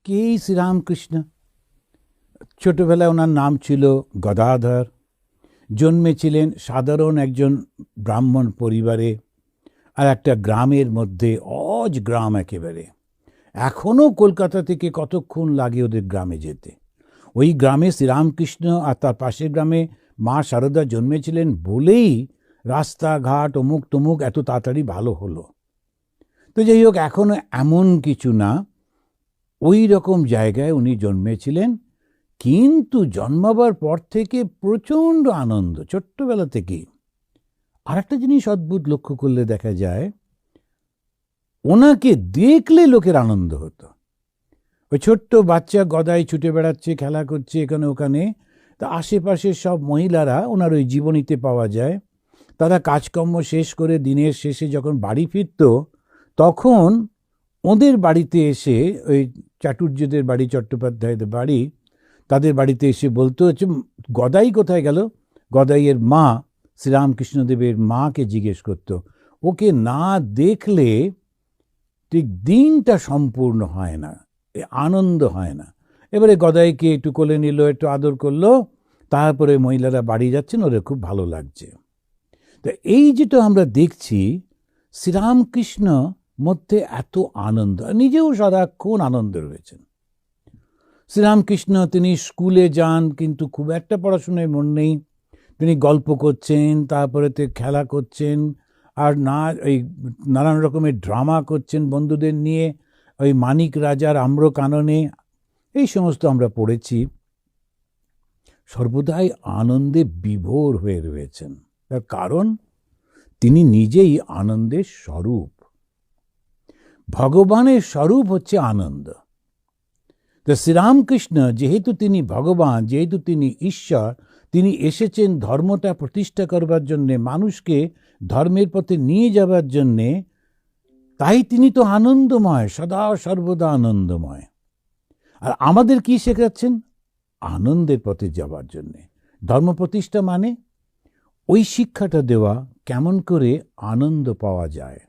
কে শ্রীরামকৃষ্ণ? ছোটবেলায় ওনার নাম ছিল গদাধর। জন্মেছিলেন সাধারণ একজন ব্রাহ্মণ পরিবারে, আর একটা গ্রামের মধ্যে, অজ গ্রাম একেবারে। এখনও কলকাতা থেকে কতক্ষণ লাগে ওদের গ্রামে যেতে। ওই গ্রামে শ্রীরামকৃষ্ণ আর তার পাশের গ্রামে মা শারদা জন্মেছিলেন বলেই রাস্তাঘাট অমুক তমুক এত তাড়াতাড়ি ভালো হলো। তো যাই হোক, এখনও এমন কিছু না, ওই রকম জায়গায় উনি জন্মেছিলেন। কিন্তু জন্মাবার পর থেকে প্রচণ্ড আনন্দ, ছোট্টবেলা থেকেই। আর একটা জিনিস অদ্ভুত লক্ষ্য করলে দেখা যায়, ওনাকে দেখলে লোকের আনন্দ হতো। ওই ছোট্ট বাচ্চা গদায় ছুটে বেড়াচ্ছে, খেলা করছে এখানে ওখানে, তা আশেপাশের সব মহিলারা ওনার ওই জীবনীতে পাওয়া যায়, তারা কাজকর্ম শেষ করে দিনের শেষে যখন বাড়ি ফিরত, তখন ওদের বাড়িতে এসে, ওই চাটুর্যদের বাড়ি, চট্টোপাধ্যায়দের বাড়ি, তাদের বাড়িতে এসে বলতো হচ্ছে, গদাই কোথায় গেল? গদাইয়ের মা, শ্রীরামকৃষ্ণদেবের মাকে জিজ্ঞেস করতো, ওকে না দেখলে ঠিক দিনটা সম্পূর্ণ হয় না, আনন্দ হয় না। এবারে গদাইকে একটু কোলে নিল, একটু আদর করলো, তারপরে মহিলারা বাড়ি যাচ্ছেন, ওদের খুব ভালো লাগছে। তো এই যেটা আমরা দেখছি, শ্রীরামকৃষ্ণ মধ্যে এত আনন্দ, নিজেও সারাক্ষণ আনন্দ রয়েছেন। শ্রীরামকৃষ্ণ তিনি স্কুলে যান, কিন্তু খুব একটা পড়াশোনায় মন নেই। তিনি গল্প করছেন, তারপরে খেলা করছেন, আর ওই নানান রকমের ড্রামা করছেন বন্ধুদের নিয়ে, ওই মানিক রাজার আম্রকাননে, এই সমস্ত আমরা পড়েছি। সর্বদাই আনন্দে বিভোর হয়ে রয়েছেন। তার কারণ তিনি নিজেই আনন্দের স্বরূপ। ভগবানের স্বরূপ হচ্ছে আনন্দ। তো শ্রীরামকৃষ্ণ যেহেতু তিনি ভগবান, যেহেতু তিনি ঈশ্বর, তিনি এসেছেন ধর্মটা প্রতিষ্ঠা করবার জন্যে, মানুষকে ধর্মের পথে নিয়ে যাবার জন্যে, তাই তিনি তো আনন্দময়, সদা সর্বদা আনন্দময়। আর আমাদের কি শেখাচ্ছেন? আনন্দের পথে যাবার জন্যে। ধর্ম প্রতিষ্ঠা মানে ওই শিক্ষাটা দেওয়া, কেমন করে আনন্দ পাওয়া যায়।